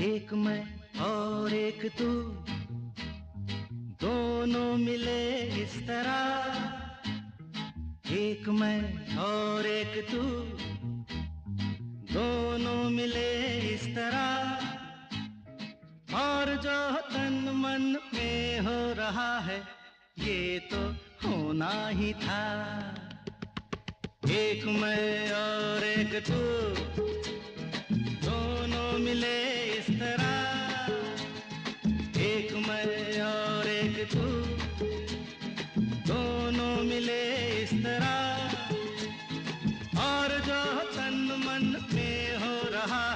एक मैं और एक तू, दोनों मिले इस तरह। एक मैं और एक तू, दोनों मिले इस तरह। और जो तन मन में हो रहा है, ये तो होना ही था। एक मैं और एक तू, दोनों मिले इस तरह। एक मैं और एक तू, दोनों मिले इस तरह। और जो तन मन में हो रहा